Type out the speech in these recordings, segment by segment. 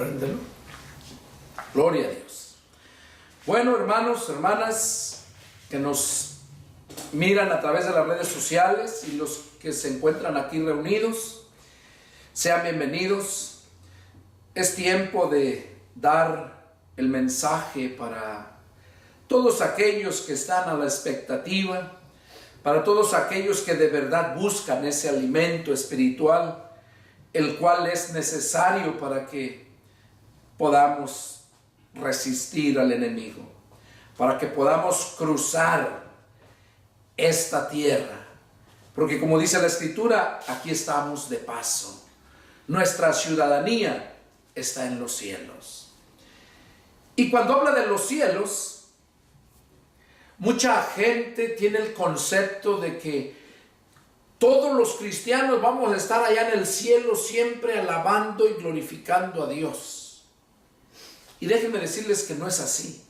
Préndelo. Gloria a Dios. Bueno, hermanos, hermanas que nos miran a través de las redes sociales y los que se encuentran aquí reunidos, sean bienvenidos. Es tiempo de dar el mensaje para todos aquellos que están a la expectativa, para todos aquellos que de verdad buscan ese alimento espiritual, el cual es necesario para que podamos resistir al enemigo, para que podamos cruzar esta tierra, porque como dice la Escritura, aquí estamos de paso. Nuestra ciudadanía está en los cielos. Y cuando habla de los cielos, mucha gente tiene el concepto de que todos los cristianos vamos a estar allá en el cielo siempre alabando y glorificando a Dios. Y déjenme decirles que no es así.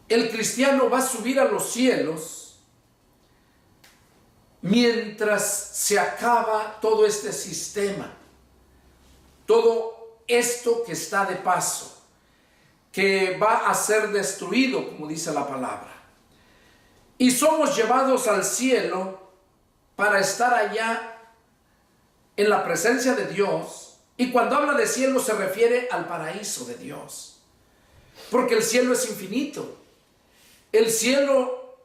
El cristiano va a subir a los cielos mientras se acaba todo este sistema, todo esto que está de paso, que va a ser destruido, como dice la palabra. Y somos llevados al cielo para estar allá en la presencia de Dios. Y cuando habla de cielo se refiere al paraíso de Dios, porque el cielo es infinito. El cielo,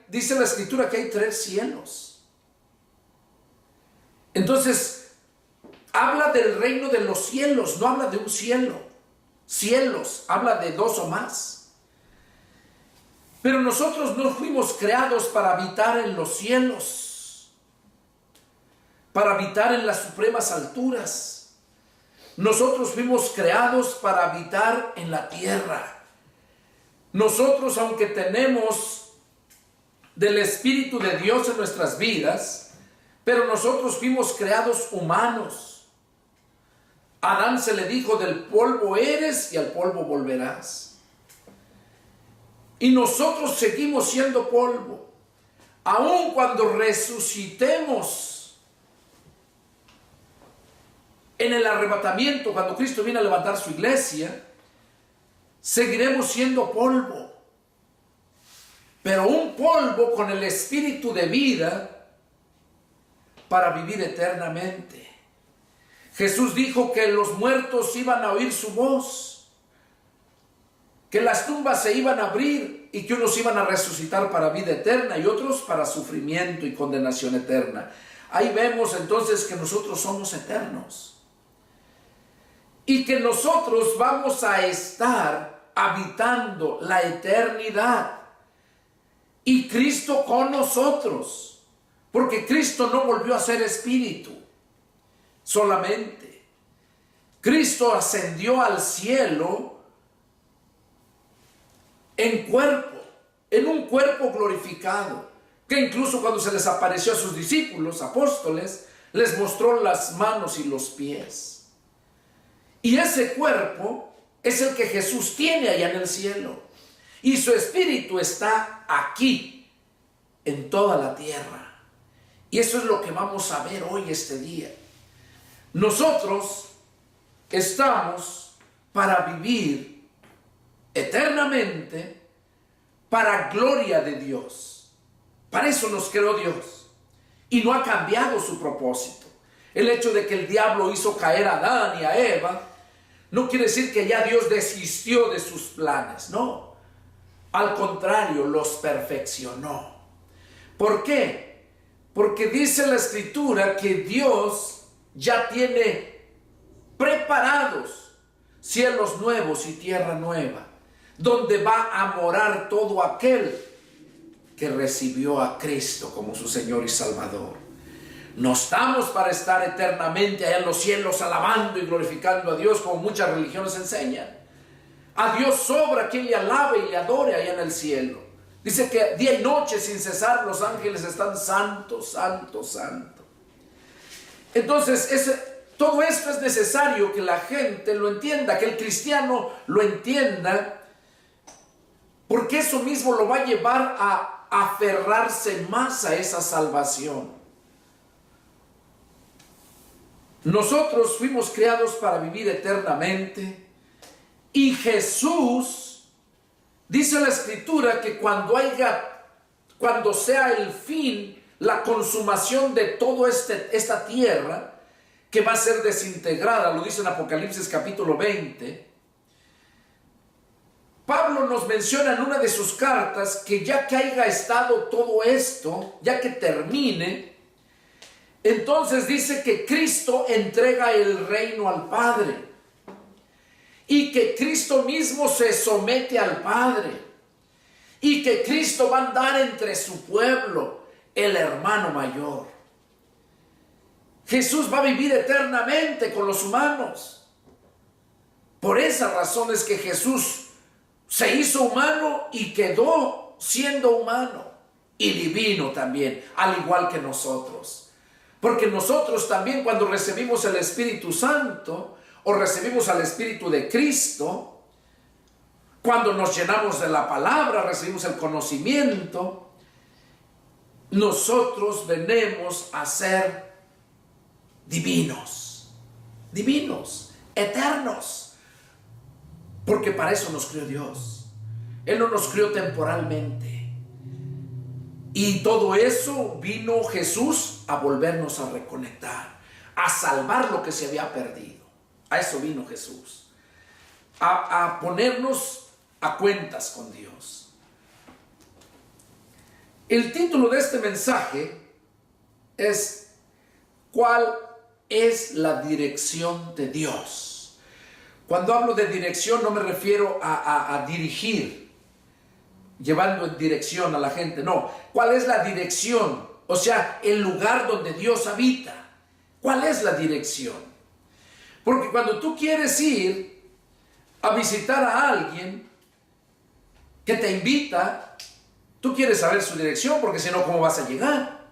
dice la Escritura que hay 3 cielos. Entonces, habla del reino de los cielos, no habla de un cielo. Cielos, habla de 2 o más. Pero nosotros no fuimos creados para habitar en los cielos, para habitar en las supremas alturas. Nosotros fuimos creados para habitar en la tierra. Nosotros, aunque tenemos del Espíritu de Dios en nuestras vidas, pero nosotros fuimos creados humanos. A Adán se le dijo: del polvo eres y al polvo volverás. Y nosotros seguimos siendo polvo. Aun cuando resucitemos en el arrebatamiento, cuando Cristo viene a levantar su iglesia, seguiremos siendo polvo. Pero un polvo con el espíritu de vida para vivir eternamente. Jesús dijo que los muertos iban a oír su voz, que las tumbas se iban a abrir y que unos iban a resucitar para vida eterna y otros para sufrimiento y condenación eterna. Ahí vemos entonces que nosotros somos eternos y que nosotros vamos a estar habitando la eternidad y Cristo con nosotros, porque Cristo no volvió a ser espíritu solamente. Cristo ascendió al cielo en cuerpo, en un cuerpo glorificado, que incluso cuando se les apareció a sus discípulos, apóstoles, les mostró las manos y los pies. Y ese cuerpo es el que Jesús tiene allá en el cielo. Y su espíritu está aquí, en toda la tierra. Y eso es lo que vamos a ver hoy, este día. Nosotros estamos para vivir eternamente para gloria de Dios. Para eso nos creó Dios. Y no ha cambiado su propósito. El hecho de que el diablo hizo caer a Adán y a Eva no quiere decir que ya Dios desistió de sus planes. No. Al contrario, los perfeccionó. ¿Por qué? Porque dice la Escritura que Dios ya tiene preparados cielos nuevos y tierra nueva, donde va a morar todo aquel que recibió a Cristo como su Señor y Salvador. No estamos para estar eternamente allá en los cielos alabando y glorificando a Dios como muchas religiones enseñan. A Dios sobra quien le alabe y le adore allá en el cielo. Dice que día y noche sin cesar los ángeles están santo, santo, santo. Entonces todo esto es necesario que la gente lo entienda, que el cristiano lo entienda, porque eso mismo lo va a llevar a aferrarse más a esa salvación. Nosotros fuimos creados para vivir eternamente y Jesús, dice la Escritura, que cuando sea el fin, la consumación de toda esta tierra, que va a ser desintegrada, lo dice en Apocalipsis capítulo 20, Pablo nos menciona en una de sus cartas que ya que haya estado todo esto, ya que termine, entonces dice que Cristo entrega el reino al Padre y que Cristo mismo se somete al Padre y que Cristo va a andar entre su pueblo, el hermano mayor. Jesús va a vivir eternamente con los humanos. Por esa razón es que Jesús se hizo humano y quedó siendo humano y divino también, al igual que nosotros. Porque nosotros también, cuando recibimos el Espíritu Santo o recibimos al Espíritu de Cristo, cuando nos llenamos de la palabra, recibimos el conocimiento, nosotros venimos a ser divinos, eternos, porque para eso nos creó Dios. Él no nos creó temporalmente. Y todo eso vino Jesús a volvernos a reconectar, a salvar lo que se había perdido. A eso vino Jesús, a ponernos a cuentas con Dios. El título de este mensaje es: ¿cuál es la dirección de Dios? Cuando hablo de dirección no me refiero a dirigir, llevando en dirección a la gente, no. ¿Cuál es la dirección? O sea, el lugar donde Dios habita. ¿Cuál es la dirección? Porque cuando tú quieres ir a visitar a alguien que te invita, tú quieres saber su dirección, porque si no, ¿cómo vas a llegar?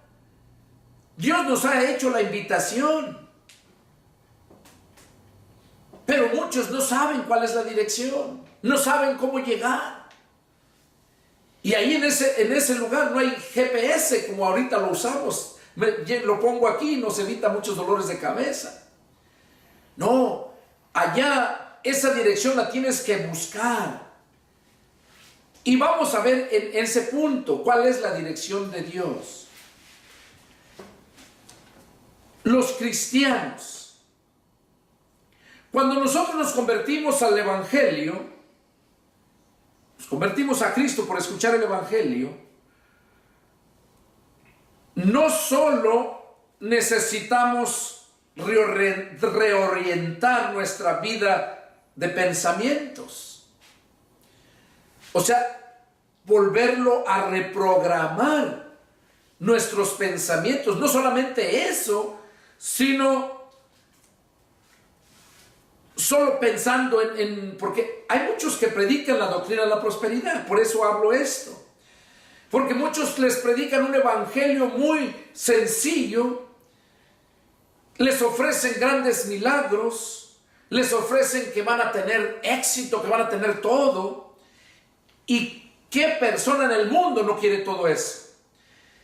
Dios nos ha hecho la invitación, pero muchos no saben cuál es la dirección, no saben cómo llegar. Y ahí en ese lugar no hay GPS como ahorita lo usamos. Lo pongo aquí y nos evita muchos dolores de cabeza. No, allá esa dirección la tienes que buscar. Y vamos a ver en ese punto cuál es la dirección de Dios. Los cristianos, cuando nosotros nos convertimos al Evangelio, nos convertimos a Cristo por escuchar el Evangelio, no solo necesitamos reorientar nuestra vida de pensamientos, o sea, volverlo a reprogramar nuestros pensamientos. No solamente eso, sino solo pensando porque hay muchos que predican la doctrina de la prosperidad. Por eso hablo esto, porque muchos les predican un evangelio muy sencillo, les ofrecen grandes milagros, les ofrecen que van a tener éxito, que van a tener todo. ¿Y qué persona en el mundo no quiere todo eso?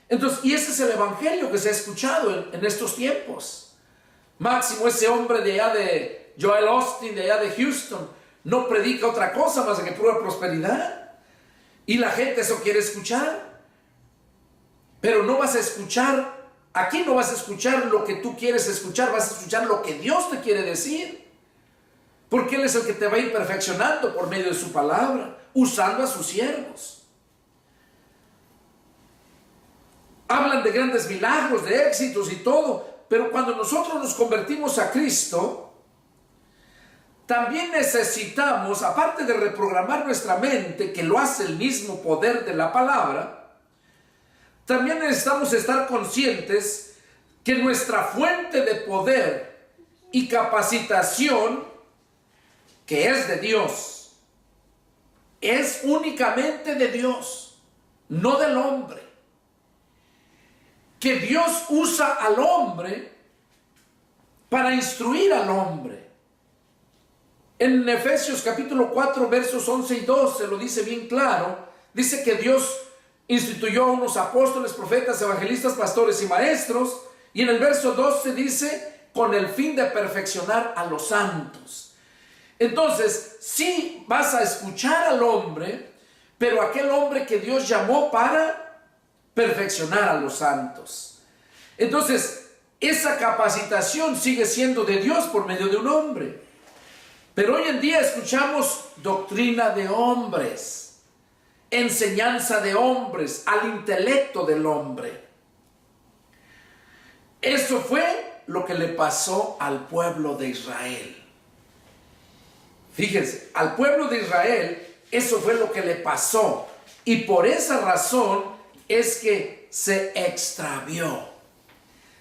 Entonces, y ese es el evangelio que se ha escuchado en estos tiempos. Máximo, ese hombre de allá de Joel Austin, de allá de Houston, no predica otra cosa más que pura prosperidad. Y la gente eso quiere escuchar. Pero no vas a escuchar, aquí no vas a escuchar lo que tú quieres escuchar, vas a escuchar lo que Dios te quiere decir. Porque Él es el que te va a ir perfeccionando por medio de su palabra, usando a sus siervos. Hablan de grandes milagros, de éxitos y todo, pero cuando nosotros nos convertimos a Cristo, también necesitamos, aparte de reprogramar nuestra mente, que lo hace el mismo poder de la palabra, también necesitamos estar conscientes que nuestra fuente de poder y capacitación, que es de Dios, es únicamente de Dios, no del hombre. Que Dios usa al hombre para instruir al hombre. En Efesios capítulo 4 versos 11 y 12 lo dice bien claro. Dice que Dios instituyó a unos apóstoles, profetas, evangelistas, pastores y maestros. Y en el verso 12 dice con el fin de perfeccionar a los santos. Entonces, sí vas a escuchar al hombre, pero aquel hombre que Dios llamó para perfeccionar a los santos. Entonces, esa capacitación sigue siendo de Dios por medio de un hombre. Pero hoy en día escuchamos doctrina de hombres, enseñanza de hombres, al intelecto del hombre. Eso fue lo que le pasó al pueblo de Israel. Fíjense, al pueblo de Israel eso fue lo que le pasó. Y por esa razón es que se extravió.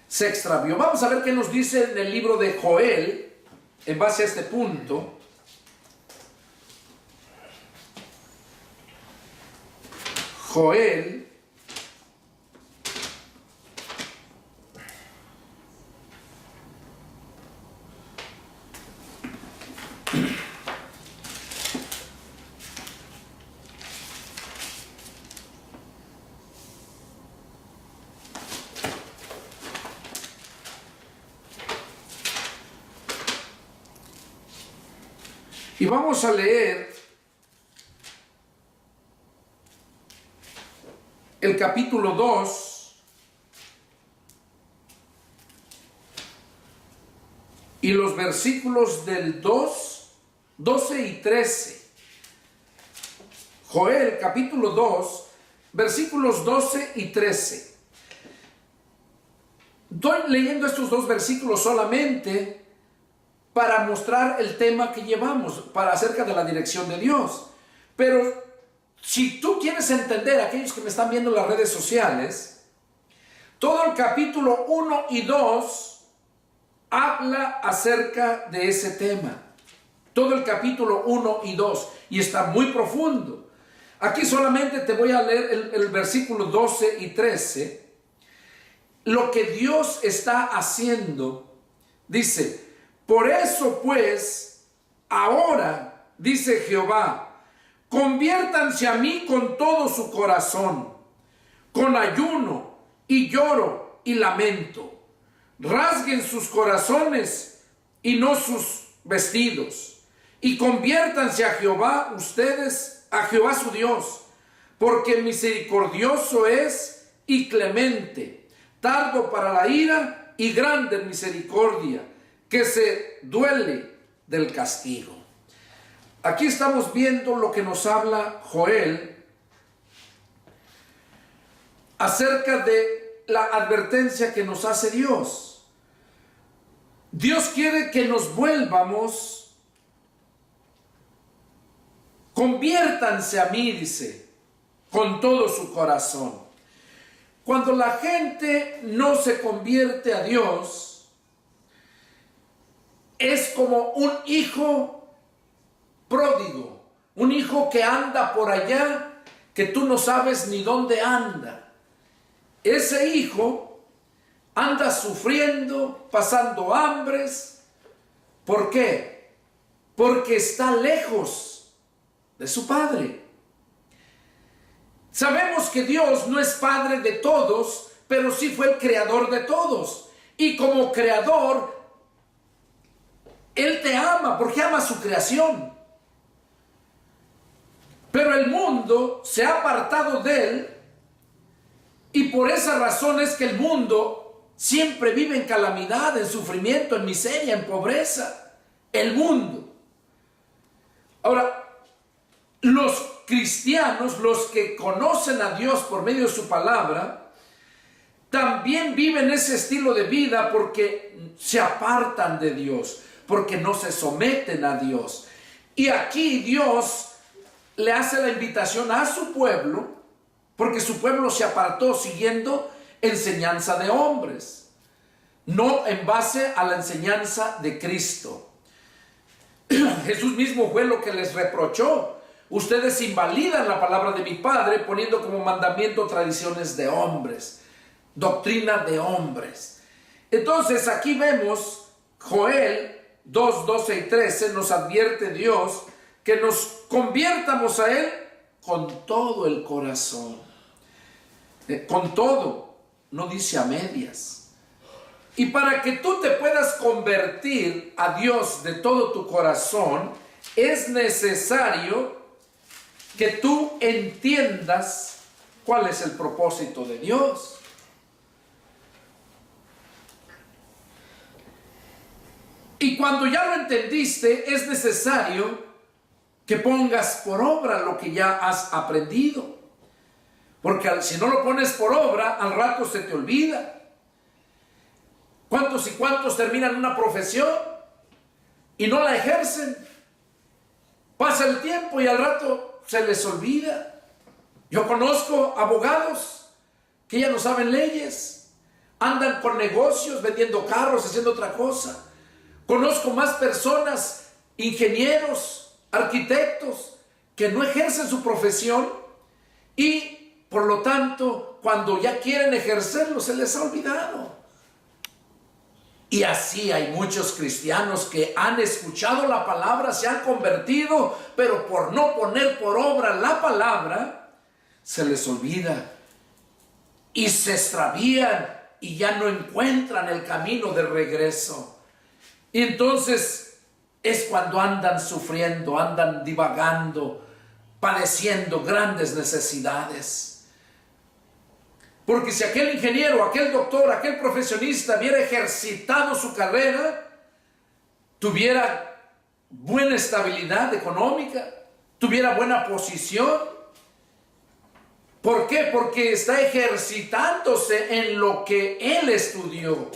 Se extravió. Vamos a ver qué nos dice en el libro de Joel, en base a este punto. Joel, y vamos a leer el capítulo 2 y los versículos del 12 y 13. Joel capítulo 2, versículos 12 y 13. Estoy leyendo estos dos versículos solamente para mostrar el tema que llevamos, para acerca de la dirección de Dios. Pero si tú quieres entender, aquellos que me están viendo en las redes sociales, todo el capítulo 1 y 2 habla acerca de ese tema. Todo el capítulo 1 y 2, y está muy profundo. Aquí solamente te voy a leer el versículo 12 y 13. Lo que Dios está haciendo, dice: por eso pues, ahora, dice Jehová, conviértanse a mí con todo su corazón, con ayuno y lloro y lamento. Rasguen sus corazones y no sus vestidos, y conviértanse a Jehová ustedes, a Jehová su Dios, porque misericordioso es y clemente, tardo para la ira y grande en misericordia, que se duele del castigo. Aquí estamos viendo lo que nos habla Joel acerca de la advertencia que nos hace Dios. Dios quiere que nos vuelvamos, conviértanse a mí, dice, con todo su corazón. Cuando la gente no se convierte a Dios, es como un hijo pródigo, un hijo que anda por allá, que tú no sabes ni dónde anda. Ese hijo anda sufriendo, pasando hambres. ¿Por qué? Porque está lejos de su padre. Sabemos que Dios no es padre de todos, pero sí fue el creador de todos. Y como creador, Él te ama porque ama su creación. Pero el mundo se ha apartado de Él, y por esa razón es que el mundo siempre vive en calamidad, en sufrimiento, en miseria, en pobreza. El mundo. Ahora, los cristianos, los que conocen a Dios por medio de su palabra, también viven ese estilo de vida porque se apartan de Dios, porque no se someten a Dios. Y aquí Dios le hace la invitación a su pueblo, porque su pueblo se apartó siguiendo enseñanza de hombres, no en base a la enseñanza de Cristo. Jesús mismo fue lo que les reprochó: ustedes invalidan la palabra de mi Padre poniendo como mandamiento tradiciones de hombres, doctrina de hombres. Entonces aquí vemos Joel 2, 12 y 13, nos advierte Dios que nos conviertamos a Él con todo el corazón. Con todo, no dice a medias. Y para que tú te puedas convertir a Dios de todo tu corazón, es necesario que tú entiendas cuál es el propósito de Dios. Y cuando ya lo entendiste, es necesario que pongas por obra lo que ya has aprendido. Porque si no lo pones por obra, al rato se te olvida. ¿Cuántos y cuántos terminan una profesión y no la ejercen? Pasa el tiempo y al rato se les olvida. Yo conozco abogados que ya no saben leyes, andan con negocios, vendiendo carros, haciendo otra cosa. Conozco más personas, ingenieros, arquitectos, que no ejercen su profesión y por lo tanto, cuando ya quieren ejercerlo, se les ha olvidado. Y así hay muchos cristianos que han escuchado la palabra, se han convertido, pero por no poner por obra la palabra, se les olvida y se extravían y ya no encuentran el camino de regreso. Y entonces es cuando andan sufriendo, andan divagando, padeciendo grandes necesidades. Porque si aquel ingeniero, aquel doctor, aquel profesionista hubiera ejercitado su carrera, tuviera buena estabilidad económica, tuviera buena posición. ¿Por qué? Porque está ejercitándose en lo que él estudió.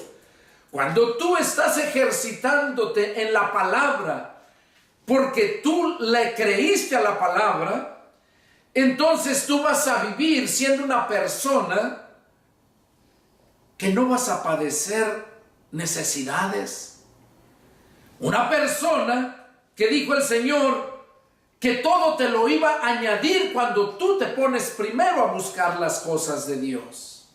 Cuando tú estás ejercitándote en la palabra, porque tú le creíste a la palabra, entonces tú vas a vivir siendo una persona que no vas a padecer necesidades. Una persona que dijo el Señor que todo te lo iba a añadir cuando tú te pones primero a buscar las cosas de Dios.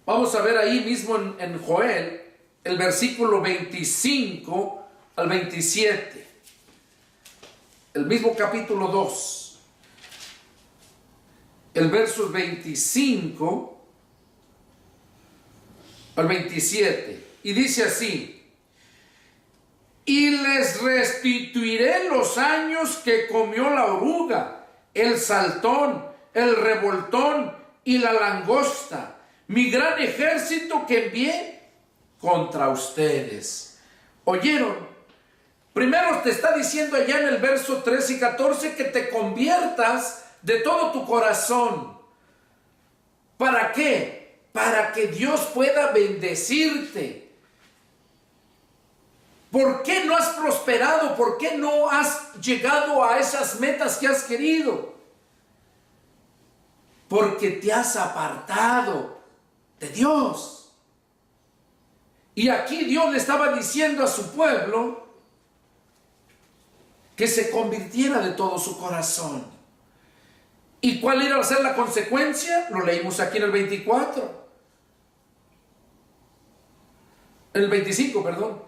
Vamos a ver ahí mismo en Joel, el versículo 25 al 27. El mismo capítulo 2. El verso 25 al 27. Y dice así: y les restituiré los años que comió la oruga, el saltón, el revoltón y la langosta, mi gran ejército que envié contra ustedes. ¿Oyeron? Primero te está diciendo allá en el verso 13 y 14 que te conviertas de todo tu corazón. ¿Para qué? Para que Dios pueda bendecirte. ¿Por qué no has prosperado? ¿Por qué no has llegado a esas metas que has querido? Porque te has apartado de Dios. Y aquí Dios le estaba diciendo a su pueblo que se convirtiera de todo su corazón. ¿Y cuál iba a ser la consecuencia? Lo leímos aquí en el 24. En el 25, perdón.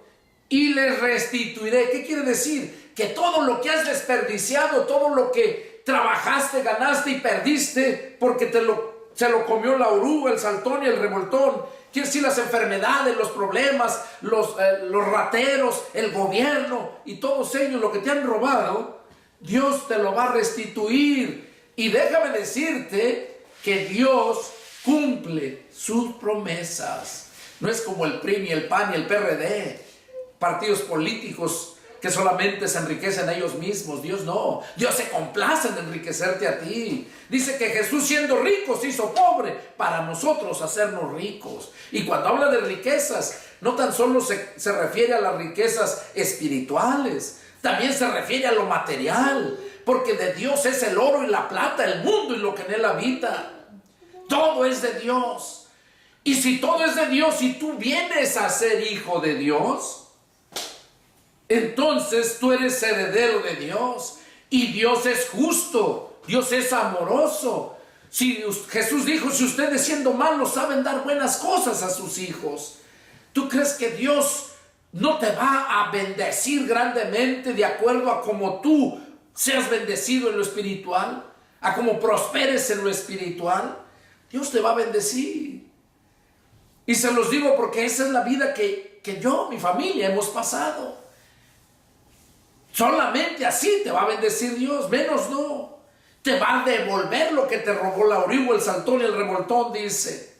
Y les restituiré. ¿Qué quiere decir? Que todo lo que has desperdiciado, todo lo que trabajaste, ganaste y perdiste, porque se lo comió la oruga, el saltón y el revoltón. Quiere decir las enfermedades, los problemas, los rateros, el gobierno y todos ellos, lo que te han robado, Dios te lo va a restituir. Y déjame decirte que Dios cumple sus promesas. No es como el PRI, ni el PAN, ni el PRD, partidos políticos que solamente se enriquecen a ellos mismos. Dios no. Dios se complace en enriquecerte a ti. Dice que Jesús, siendo rico, se hizo pobre para nosotros hacernos ricos. Y cuando habla de riquezas, no tan solo se refiere a las riquezas espirituales, también se refiere a lo material, porque de Dios es el oro y la plata, el mundo y lo que en él habita. Todo es de Dios. Y si todo es de Dios y tú vienes a ser hijo de Dios, entonces tú eres heredero de Dios. Y Dios es justo, Dios es amoroso. Si Jesús dijo, si ustedes siendo malos saben dar buenas cosas a sus hijos, ¿tú crees que Dios no te va a bendecir grandemente de acuerdo a como tú seas bendecido en lo espiritual? a cómo prosperes en lo espiritual, Dios te va a bendecir. Y se los digo porque esa es la vida que yo, mi familia, hemos pasado. Solamente así te va a bendecir Dios, menos no. Te va a devolver lo que te robó la orihuela, el saltón y el revoltón, dice.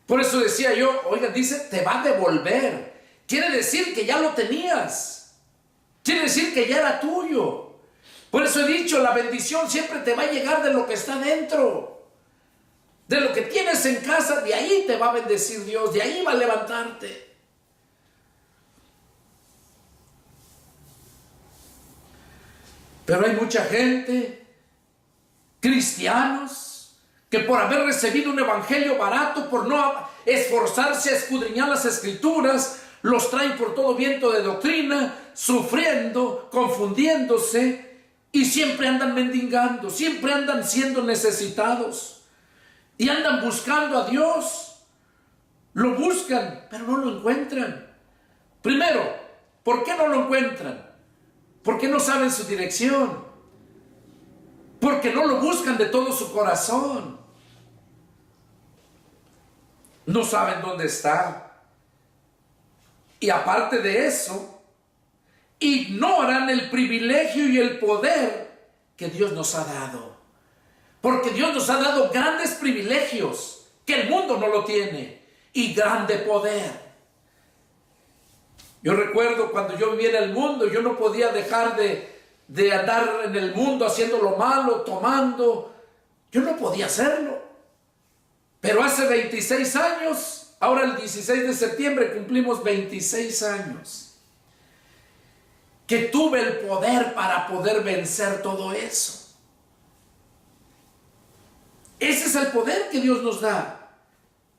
Por eso decía yo, oiga, dice, te va a devolver. Quiere decir que ya lo tenías. Quiere decir que ya era tuyo. Por eso he dicho, la bendición siempre te va a llegar de lo que está dentro. De lo que tienes en casa, de ahí te va a bendecir Dios, de ahí va a levantarte. Pero hay mucha gente, cristianos, que por haber recibido un evangelio barato, por no esforzarse a escudriñar las escrituras, los traen por todo viento de doctrina, sufriendo, confundiéndose, y siempre andan mendigando, siempre andan siendo necesitados, y andan buscando a Dios. Lo buscan, pero no lo encuentran. Primero, ¿por qué no lo encuentran? Porque no saben su dirección, porque no lo buscan de todo su corazón. No saben dónde está. Y aparte de eso, ignoran el privilegio y el poder que Dios nos ha dado. Porque Dios nos ha dado grandes privilegios que el mundo no lo tiene, y grande poder. Yo recuerdo cuando yo vivía en el mundo, yo no podía dejar de andar en el mundo haciendo lo malo, tomando. Yo no podía hacerlo. Pero hace 26 años, ahora el 16 de septiembre cumplimos 26 años, que tuve el poder para poder vencer todo eso. Ese es el poder que Dios nos da.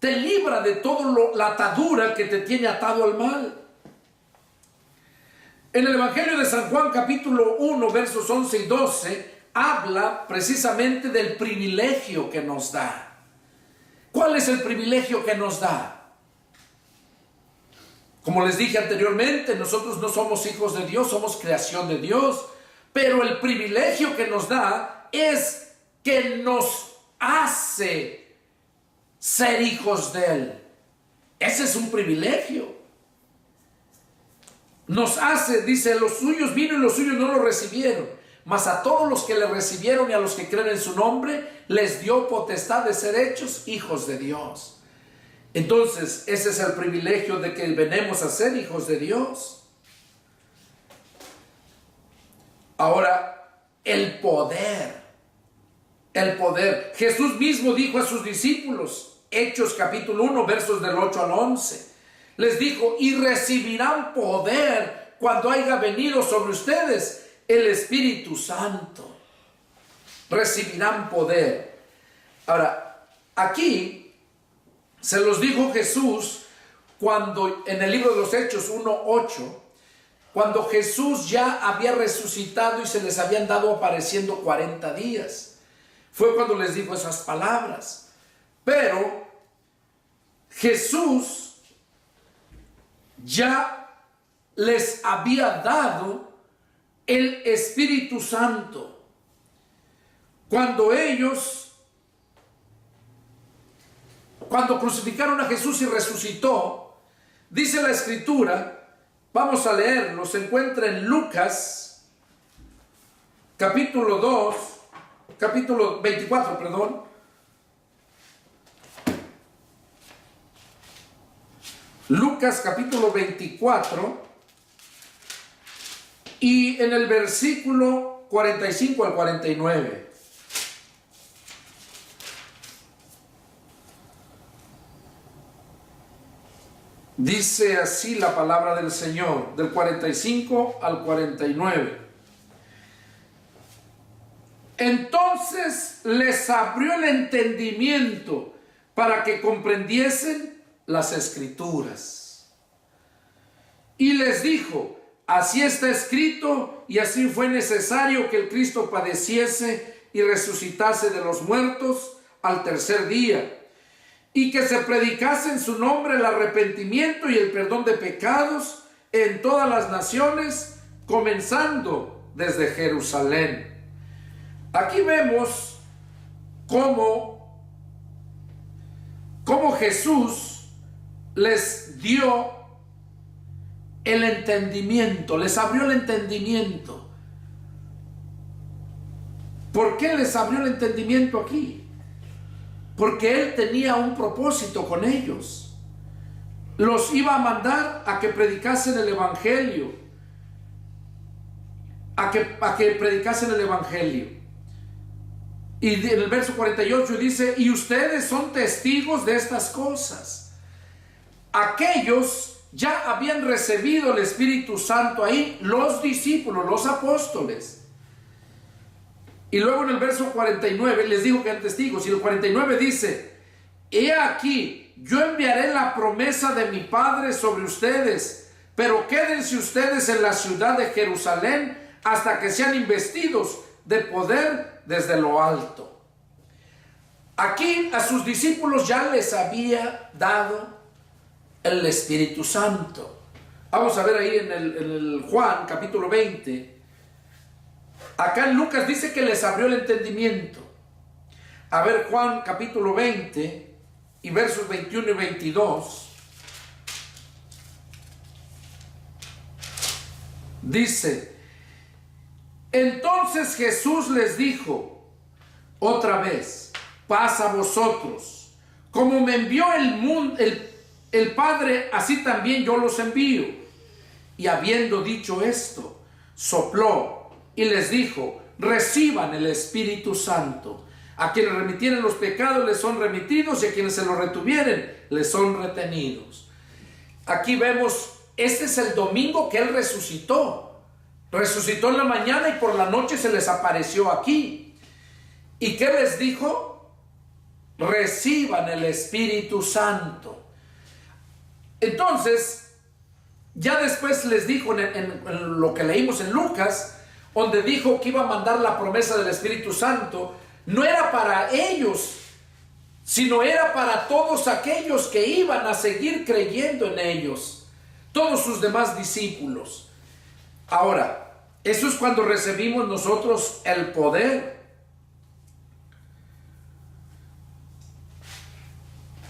Te libra de toda la atadura que te tiene atado al mal. En el Evangelio de San Juan, capítulo 1, versos 11 y 12, habla precisamente del privilegio que nos da. ¿Cuál es el privilegio que nos da? Como les dije anteriormente, nosotros no somos hijos de Dios, somos creación de Dios, pero el privilegio que nos da es que nos hace ser hijos de Él. Ese es un privilegio. Nos hace, dice, los suyos vino y los suyos no lo recibieron. Mas a todos los que le recibieron y a los que creen en su nombre, les dio potestad de ser hechos hijos de Dios. Entonces, ese es el privilegio de que venimos a ser hijos de Dios. Ahora, el poder. El poder. Jesús mismo dijo a sus discípulos, Hechos capítulo 1, versos del 8 al 11. Les dijo, y recibirán poder cuando haya venido sobre ustedes el Espíritu Santo. Recibirán poder. Ahora, aquí se los dijo Jesús cuando en el libro de los Hechos 1:8, cuando Jesús ya había resucitado y se les habían dado apareciendo 40 días. Fue cuando les dijo esas palabras. Pero Jesús ya les había dado el Espíritu Santo. Cuando crucificaron a Jesús y resucitó, dice la Escritura, vamos a leerlo, se encuentra en Lucas, capítulo 24, perdón. Lucas capítulo 24 y en el versículo 45 al 49. Dice así la palabra del Señor, del 45 al 49. Entonces les abrió el entendimiento para que comprendiesen las Escrituras. Y les dijo, así está escrito y así fue necesario que el Cristo padeciese y resucitase de los muertos al tercer día, y que se predicase en su nombre el arrepentimiento y el perdón de pecados en todas las naciones, comenzando desde Jerusalén. Aquí vemos cómo Jesús les dio el entendimiento, les abrió el entendimiento. ¿Por qué les abrió el entendimiento aquí? Porque Él tenía un propósito con ellos. Los iba a mandar a que predicasen el Evangelio. A que predicasen el Evangelio. Y en el verso 48 dice: y ustedes son testigos de estas cosas. Aquellos ya habían recibido el Espíritu Santo ahí, los discípulos, los apóstoles. Y luego en el verso 49 les dijo que eran testigos. Y el 49 dice: he aquí, yo enviaré la promesa de mi Padre sobre ustedes, pero quédense ustedes en la ciudad de Jerusalén hasta que sean investidos de poder desde lo alto. Aquí a sus discípulos ya les había dado el Espíritu Santo. Vamos a ver ahí en el Juan capítulo 20. Acá en Lucas dice que les abrió el entendimiento. A ver, Juan capítulo 20 y versos 21 y 22. Dice: entonces Jesús les dijo otra vez: paz a vosotros. Como me envió el Padre, así también yo los envío. Y habiendo dicho esto, sopló y les dijo: reciban el Espíritu Santo. A quienes remitieren los pecados les son remitidos, y a quienes se los retuvieren les son retenidos. Aquí vemos, este es el domingo que Él resucitó. Resucitó en la mañana y por la noche se les apareció aquí. ¿Y qué les dijo? Reciban el Espíritu Santo. Entonces, ya después les dijo en lo que leímos en Lucas, donde dijo que iba a mandar la promesa del Espíritu Santo, no era para ellos, sino era para todos aquellos que iban a seguir creyendo en ellos, todos sus demás discípulos. Ahora, eso es cuando recibimos nosotros el poder.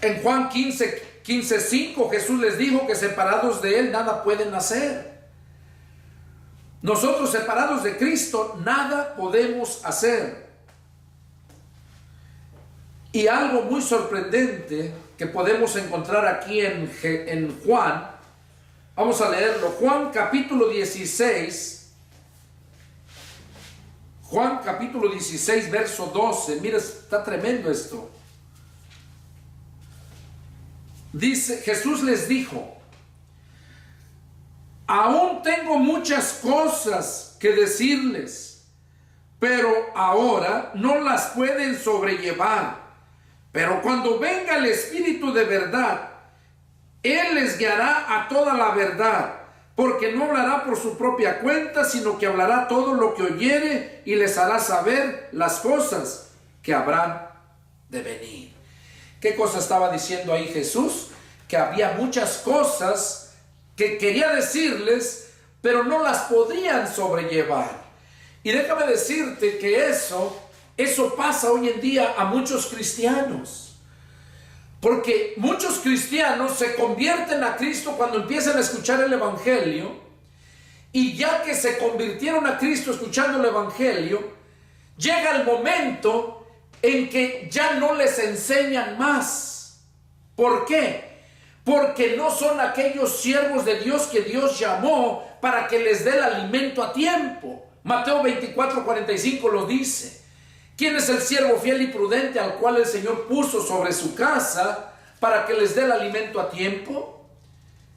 En Juan 15:5 Jesús les dijo que separados de Él nada pueden hacer. Nosotros separados de Cristo nada podemos hacer. Y algo muy sorprendente que podemos encontrar aquí en Juan, vamos a leerlo. Juan capítulo 16, Juan capítulo 16 verso 12. Mira, está tremendo esto. Dice, Jesús les dijo: aún tengo muchas cosas que decirles, pero ahora no las pueden sobrellevar. Pero cuando venga el Espíritu de verdad, Él les guiará a toda la verdad, porque no hablará por su propia cuenta, sino que hablará todo lo que oyere y les hará saber las cosas que habrán de venir. ¿Qué cosa estaba diciendo ahí Jesús? Que había muchas cosas que quería decirles, pero no las podrían sobrellevar. Y déjame decirte que eso pasa hoy en día a muchos cristianos. Porque muchos cristianos se convierten a Cristo cuando empiezan a escuchar el Evangelio, y ya que se convirtieron a Cristo escuchando el Evangelio, llega el momento en que ya no les enseñan más. ¿Por qué? Porque no son aquellos siervos de Dios que Dios llamó para que les dé el alimento a tiempo. Mateo 24:45 lo dice. ¿Quién es el siervo fiel y prudente al cual el Señor puso sobre su casa para que les dé el alimento a tiempo?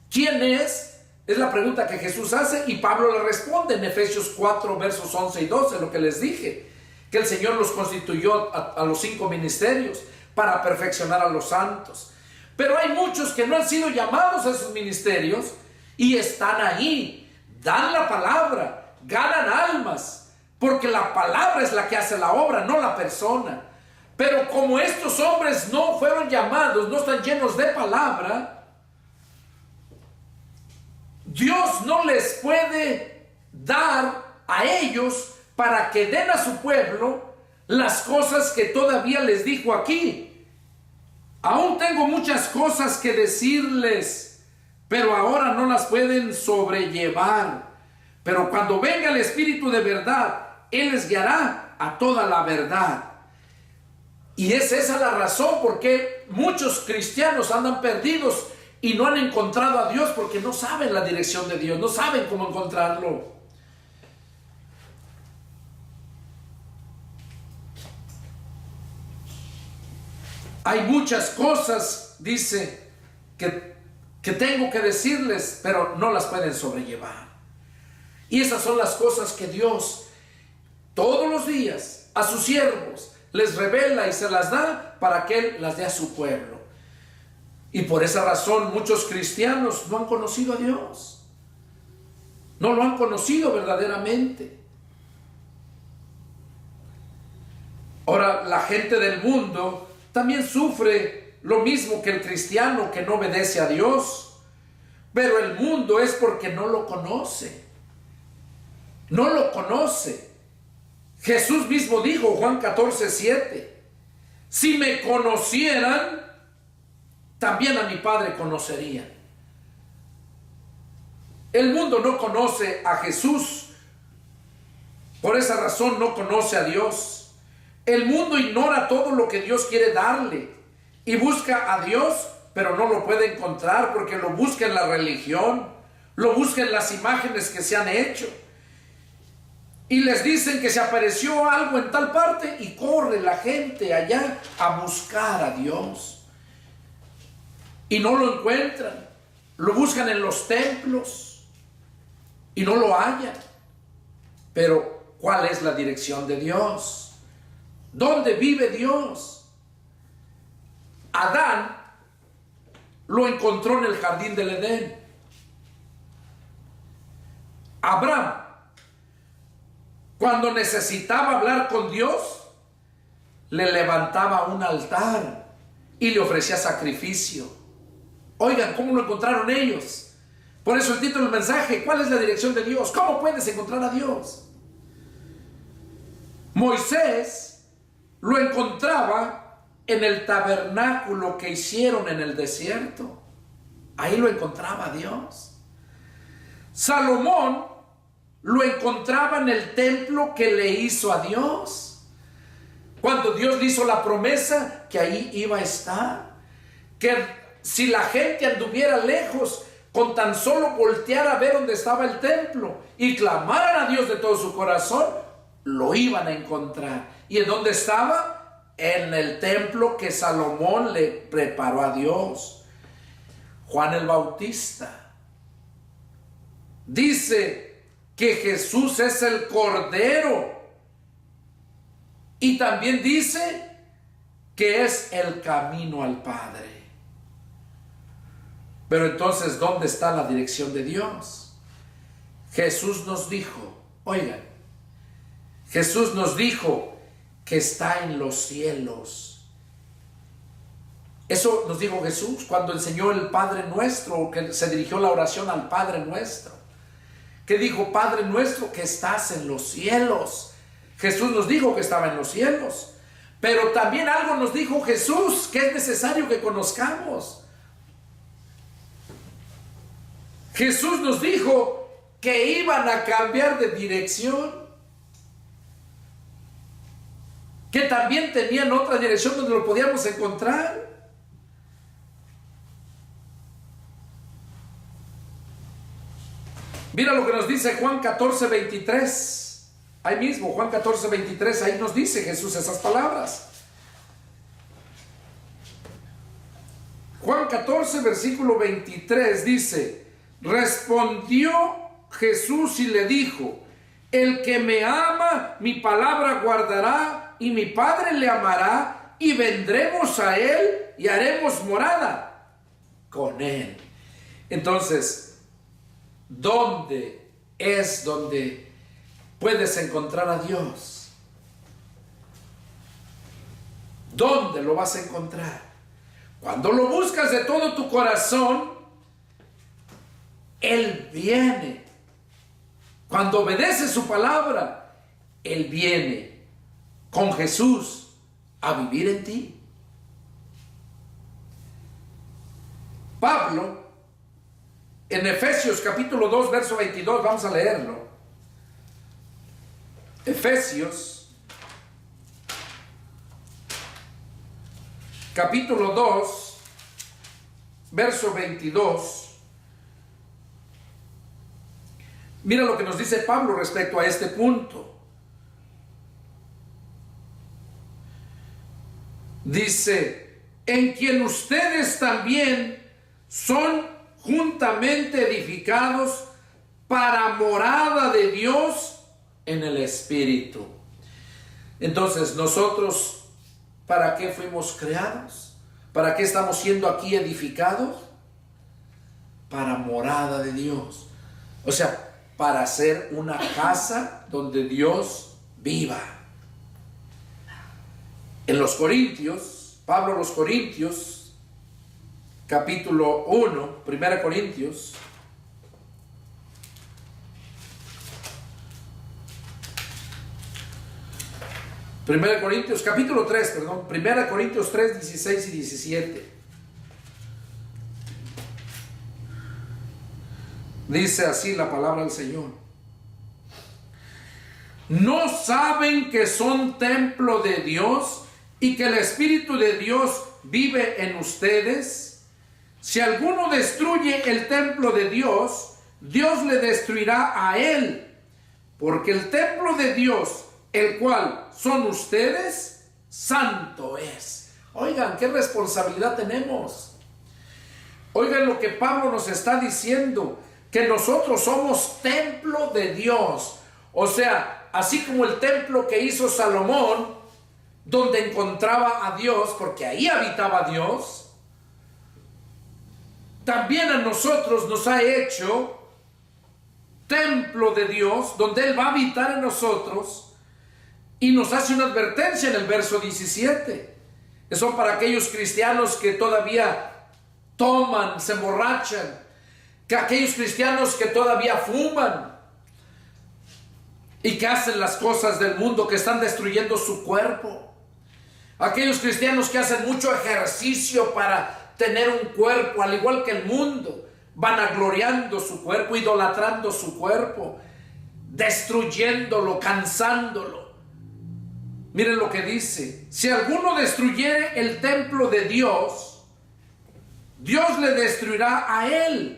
¿Quién es? Es la pregunta que Jesús hace, y Pablo le responde en Efesios 4 versos 11 y 12, lo que les dije, que el Señor los constituyó a los 5 ministerios para perfeccionar a los santos. Pero hay muchos que no han sido llamados a esos ministerios y están ahí, dan la palabra, ganan almas, porque la palabra es la que hace la obra, no la persona. Pero como estos hombres no fueron llamados, no están llenos de palabra, Dios no les puede dar a ellos para que den a su pueblo las cosas que todavía les dijo aquí. Aún tengo muchas cosas que decirles, pero ahora no las pueden sobrellevar. Pero cuando venga el Espíritu de verdad, Él les guiará a toda la verdad. Y es esa la razón por qué muchos cristianos andan perdidos y no han encontrado a Dios, porque no saben la dirección de Dios, no saben cómo encontrarlo. Hay muchas cosas, dice, que tengo que decirles, pero no las pueden sobrellevar. Y esas son las cosas que Dios todos los días a sus siervos les revela y se las da para que Él las dé a su pueblo. Y por esa razón muchos cristianos no han conocido a Dios. No lo han conocido verdaderamente. Ahora, la gente del mundo también sufre lo mismo que el cristiano que no obedece a Dios. Pero el mundo es porque no lo conoce. No lo conoce. Jesús mismo dijo, Juan 14:7, si me conocieran, también a mi Padre conocerían. El mundo no conoce a Jesús. Por esa razón no conoce a Dios. El mundo ignora todo lo que Dios quiere darle y busca a Dios, pero no lo puede encontrar porque lo busca en la religión, lo busca en las imágenes que se han hecho. Y les dicen que se apareció algo en tal parte y corre la gente allá a buscar a Dios. Y no lo encuentran. Lo buscan en los templos y no lo hallan. Pero, ¿cuál es la dirección de Dios? ¿Dónde vive Dios? Adán lo encontró en el jardín del Edén. Abraham, cuando necesitaba hablar con Dios, le levantaba un altar y le ofrecía sacrificio. Oigan, ¿cómo lo encontraron ellos? Por eso el título del mensaje, ¿cuál es la dirección de Dios? ¿Cómo puedes encontrar a Dios? Moisés lo encontraba en el tabernáculo que hicieron en el desierto. Ahí lo encontraba a Dios. Salomón lo encontraba en el templo que le hizo a Dios. Cuando Dios le hizo la promesa que ahí iba a estar. Que si la gente anduviera lejos, con tan solo voltear a ver dónde estaba el templo y clamaran a Dios de todo su corazón, lo iban a encontrar. ¿Y en dónde estaba? En el templo que Salomón le preparó a Dios. Juan el Bautista dice que Jesús es el Cordero. Y también dice que es el camino al Padre. Pero entonces, ¿dónde está la dirección de Dios? Jesús nos dijo, oigan, Jesús nos dijo que está en los cielos. Eso nos dijo Jesús cuando enseñó el Padre Nuestro, que se dirigió la oración al Padre Nuestro. Que dijo, Padre Nuestro que estás en los cielos. Jesús nos dijo que estaba en los cielos. Pero también algo nos dijo Jesús que es necesario que conozcamos. Jesús nos dijo que iban a cambiar de dirección. Que también tenían otra dirección donde lo podíamos encontrar. Mira lo que nos dice Juan 14:23. Ahí mismo, Juan 14:23, ahí nos dice Jesús esas palabras. Juan 14, versículo 23 dice, respondió Jesús y le dijo, el que me ama, mi palabra guardará, y mi Padre le amará, y vendremos a él y haremos morada con él. Entonces, ¿dónde es donde puedes encontrar a Dios? ¿Dónde lo vas a encontrar? Cuando lo buscas de todo tu corazón, Él viene. Cuando obedeces su palabra, Él viene. con Jesús a vivir en ti. Pablo, en Efesios capítulo 2, verso 22, vamos a leerlo. Efesios capítulo 2, verso 22. Mira lo que nos dice Pablo respecto a este punto. Dice, en quien ustedes también son juntamente edificados para morada de Dios en el Espíritu. Entonces, nosotros, ¿para qué fuimos creados? ¿Para qué estamos siendo aquí edificados? Para morada de Dios. O sea, para hacer una casa donde Dios viva. En los Corintios, Pablo a los Corintios, capítulo 1, 1 Corintios, capítulo 3, perdón, 1 Corintios 3, 16 y 17. Dice así la palabra del Señor. ¿No saben que son templo de Dios y que el Espíritu de Dios vive en ustedes? Si alguno destruye el templo de Dios, Dios le destruirá a él, porque el templo de Dios, el cual son ustedes, santo es. Oigan, qué responsabilidad tenemos. Oigan lo que Pablo nos está diciendo, que nosotros somos templo de Dios. O sea, así como el templo que hizo Salomón, donde encontraba a Dios, porque ahí habitaba Dios, también a nosotros nos ha hecho templo de Dios, donde Él va a habitar en nosotros, y nos hace una advertencia en el verso 17. Eso para aquellos cristianos que todavía toman, se emborrachan, que aquellos cristianos que todavía fuman y que hacen las cosas del mundo, que están destruyendo su cuerpo. Aquellos cristianos que hacen mucho ejercicio para tener un cuerpo, al igual que el mundo, vanagloriando su cuerpo, idolatrando su cuerpo, destruyéndolo, cansándolo. Miren lo que dice: si alguno destruyere el templo de Dios, Dios le destruirá a él.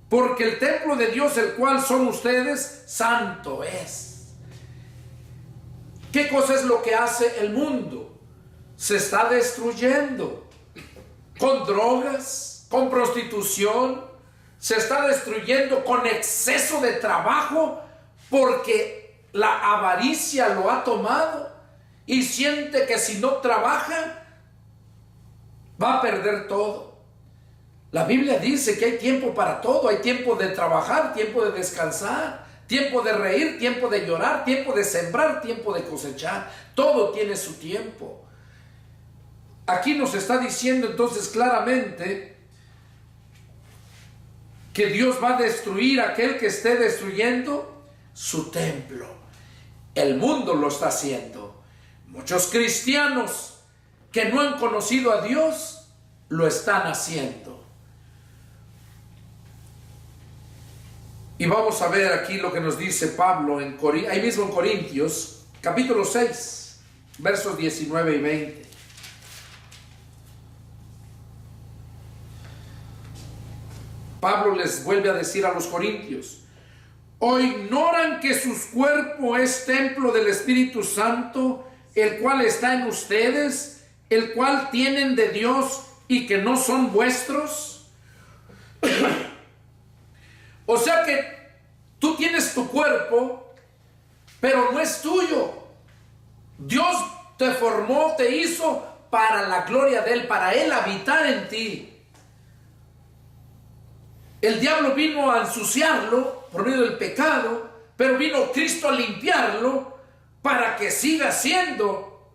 Porque el templo de Dios, el cual son ustedes, santo es. ¿Qué cosa es lo que hace el mundo? Se está destruyendo con drogas, con prostitución, se está destruyendo con exceso de trabajo, porque la avaricia lo ha tomado y siente que si no trabaja va a perder todo. La Biblia dice que hay tiempo para todo. Hay tiempo de trabajar, tiempo de descansar, tiempo de reír, tiempo de llorar, tiempo de sembrar, tiempo de cosechar. Todo tiene su tiempo. Aquí nos está diciendo entonces claramente que Dios va a destruir a aquel que esté destruyendo su templo. El mundo lo está haciendo. Muchos cristianos que no han conocido a Dios lo están haciendo. Y vamos a ver aquí lo que nos dice Pablo ahí mismo en Corintios, capítulo 6, versos 19 y 20. Pablo les vuelve a decir a los corintios: ¿o ignoran que su cuerpo es templo del Espíritu Santo, el cual está en ustedes, el cual tienen de Dios y que no son vuestros? O sea que tú tienes tu cuerpo, pero no es tuyo. Dios te formó, te hizo para la gloria de Él, para Él habitar en ti. El diablo vino a ensuciarlo por medio del pecado, pero vino Cristo a limpiarlo para que siga siendo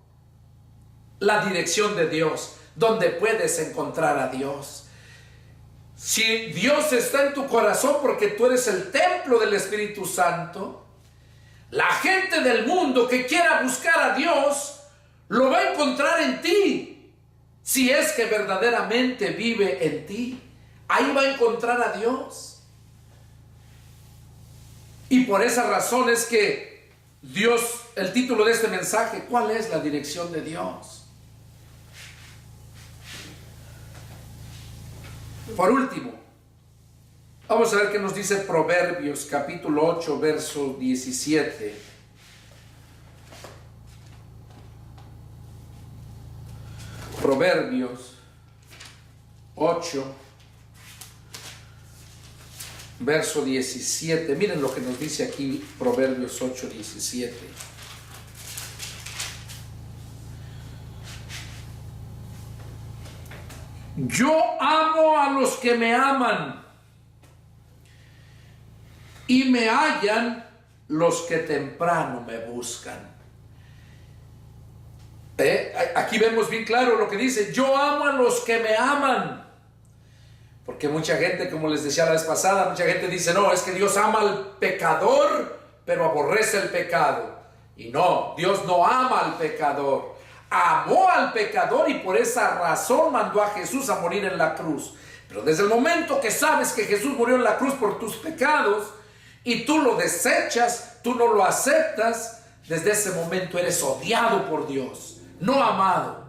la dirección de Dios, donde puedes encontrar a Dios. Si Dios está en tu corazón porque tú eres el templo del Espíritu Santo, La gente del mundo que quiera buscar a Dios, lo va a encontrar en ti. Si es que verdaderamente vive en ti, ahí va a encontrar a Dios. Y por esa razón es que Dios, el título de este mensaje, ¿cuál es la dirección de Dios? Por último, vamos a ver qué nos dice Proverbios capítulo 8, verso 17. Proverbios 8, verso 17. Miren lo que nos dice aquí Proverbios 8, 17. Yo amo a los que me aman, y me hallan los que temprano me buscan. Aquí vemos bien claro lo que dice: yo amo a los que me aman. Porque mucha gente, como les decía la vez pasada, mucha gente dice: no, es que Dios ama al pecador, pero aborrece el pecado. Y no, Dios no ama al pecador. Amó al pecador y por esa razón mandó a Jesús a morir en la cruz. Pero desde el momento que sabes que Jesús murió en la cruz por tus pecados y tú lo desechas, tú no lo aceptas, desde ese momento eres odiado por Dios, no amado,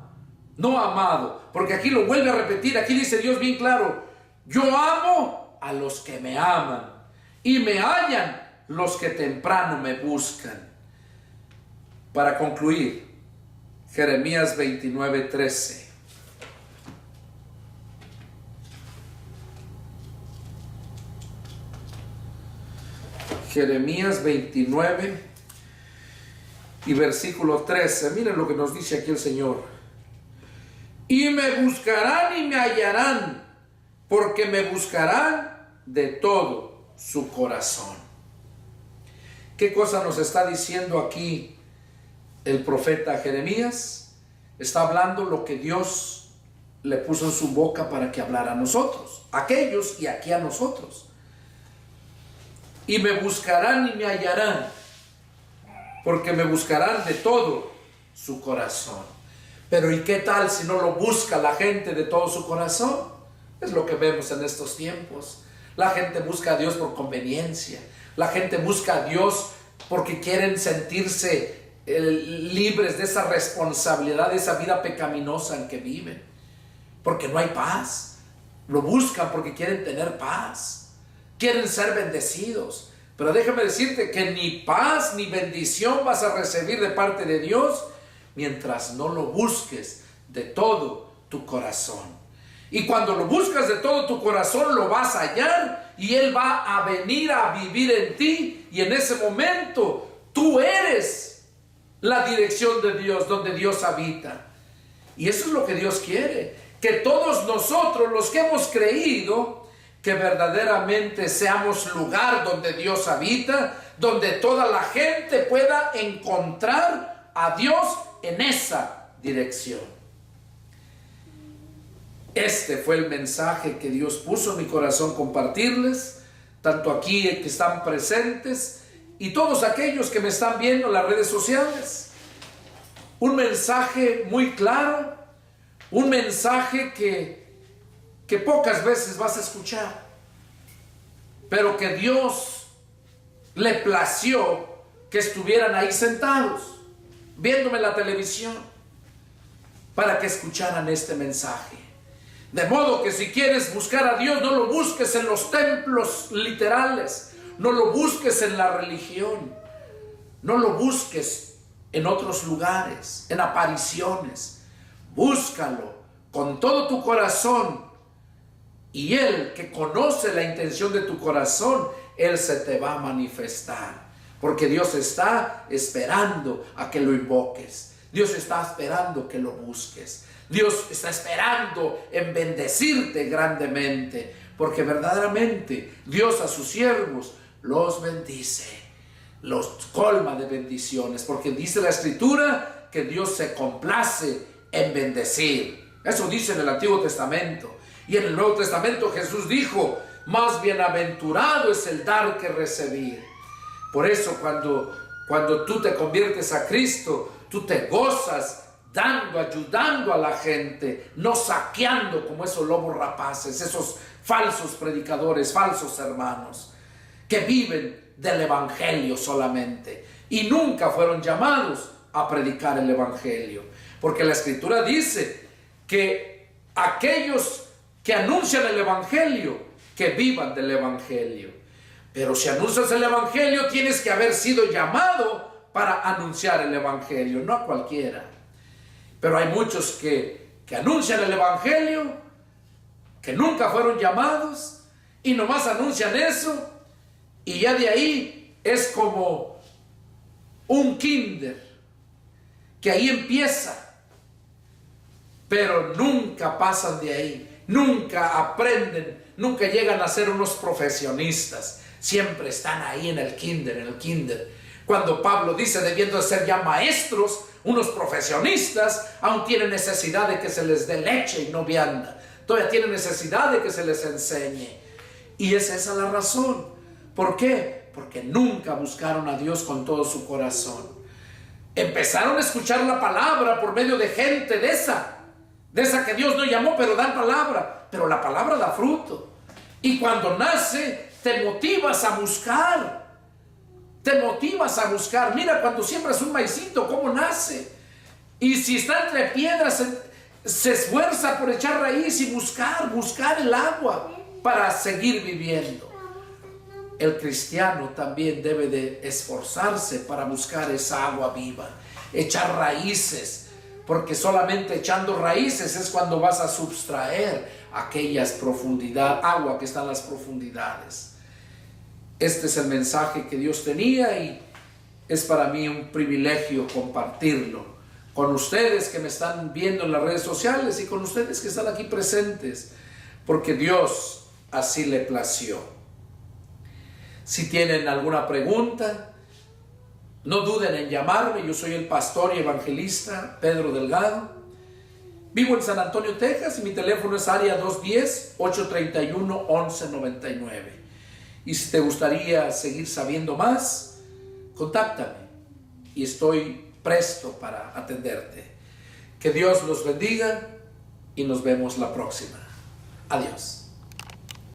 no amado. Porque aquí lo vuelve a repetir, aquí dice Dios bien claro: yo amo a los que me aman, y me hallan los que temprano me buscan. Para concluir, Jeremías 29, 13. Jeremías 29 y versículo 13. Miren lo que nos dice aquí el Señor: y me buscarán y me hallarán, porque me buscarán de todo su corazón. ¿Qué cosa nos está diciendo aquí el profeta Jeremías? Está hablando lo que Dios le puso en su boca para que hablara a nosotros, aquellos y aquí a nosotros. Y me buscarán y me hallarán, porque me buscarán de todo su corazón. Pero ¿y qué tal si no lo busca la gente de todo su corazón? Es lo que vemos en estos tiempos. La gente busca a Dios por conveniencia. La gente busca a Dios porque quieren sentirse libres de esa responsabilidad, de esa vida pecaminosa en que viven. Porque no hay paz. Lo buscan porque quieren tener paz. Quieren ser bendecidos. Pero déjame decirte que ni paz ni bendición vas a recibir de parte de Dios mientras no lo busques de todo tu corazón. Y cuando lo buscas de todo tu corazón, lo vas a hallar y Él va a venir a vivir en ti. Y en ese momento tú eres la dirección de Dios, donde Dios habita. Y eso es lo que Dios quiere, que todos nosotros, los que hemos creído, que verdaderamente seamos lugar donde Dios habita, donde toda la gente pueda encontrar a Dios en esa dirección. Este fue el mensaje que Dios puso en mi corazón compartirles, tanto aquí que están presentes y todos aquellos que me están viendo en las redes sociales. Un mensaje muy claro, un mensaje que pocas veces vas a escuchar, pero que Dios le plació que estuvieran ahí sentados, viéndome en la televisión, para que escucharan este mensaje. De modo que si quieres buscar a Dios, no lo busques en los templos literales, no lo busques en la religión, no lo busques en otros lugares, en apariciones. Búscalo con todo tu corazón, y Él, que conoce la intención de tu corazón, Él se te va a manifestar, porque Dios está esperando a que lo invoques. Dios está esperando que lo busques. Dios está esperando en bendecirte grandemente, porque verdaderamente Dios a sus siervos los bendice, los colma de bendiciones, porque dice la Escritura que Dios se complace en bendecir. Eso dice en el Antiguo Testamento. Y en el Nuevo Testamento Jesús dijo: más bienaventurado es el dar que recibir. Por eso cuando Cuando tú te conviertes a Cristo, tú te gozas dando, ayudando a la gente, no saqueando como esos lobos rapaces, esos falsos predicadores, falsos hermanos, que viven del evangelio solamente y nunca fueron llamados a predicar el evangelio. Porque la Escritura dice que aquellos que anuncian el evangelio, que vivan del evangelio. Pero si anuncias el evangelio, tienes que haber sido llamado para anunciar el evangelio, no a cualquiera. Pero hay muchos que anuncian el evangelio, que nunca fueron llamados y nomás anuncian eso, y ya de ahí es como un kinder, que ahí empieza, pero nunca pasan de ahí, nunca aprenden, nunca llegan a ser unos profesionistas, siempre están ahí en el kinder. Cuando Pablo dice, debiendo de ser ya maestros, unos profesionistas, aún tienen necesidad de que se les dé leche y no vianda, todavía tienen necesidad de que se les enseñe. Y es esa la razón. ¿Por qué? Porque nunca buscaron a Dios con todo su corazón. Empezaron a escuchar la palabra por medio de gente de esa que Dios no llamó, pero dan palabra. Pero la palabra da fruto. Y cuando nace, te motivas a buscar. Te motivas a buscar. Mira, cuando siembras un maicito, ¿cómo nace? Y si está entre piedras, se esfuerza por echar raíz y buscar el agua para seguir viviendo. El cristiano también debe de esforzarse para buscar esa agua viva, echar raíces, porque solamente echando raíces es cuando vas a subtraer aquellas profundidades, agua que está en las profundidades. Este es el mensaje que Dios tenía y es para mí un privilegio compartirlo con ustedes que me están viendo en las redes sociales y con ustedes que están aquí presentes, porque Dios así le plació. Si tienen alguna pregunta, no duden en llamarme. Yo soy el pastor y evangelista Pedro Delgado. Vivo en San Antonio, Texas, y mi teléfono es área 210-831-1199. Y si te gustaría seguir sabiendo más, contáctame y estoy presto para atenderte. Que Dios los bendiga y nos vemos la próxima. Adiós.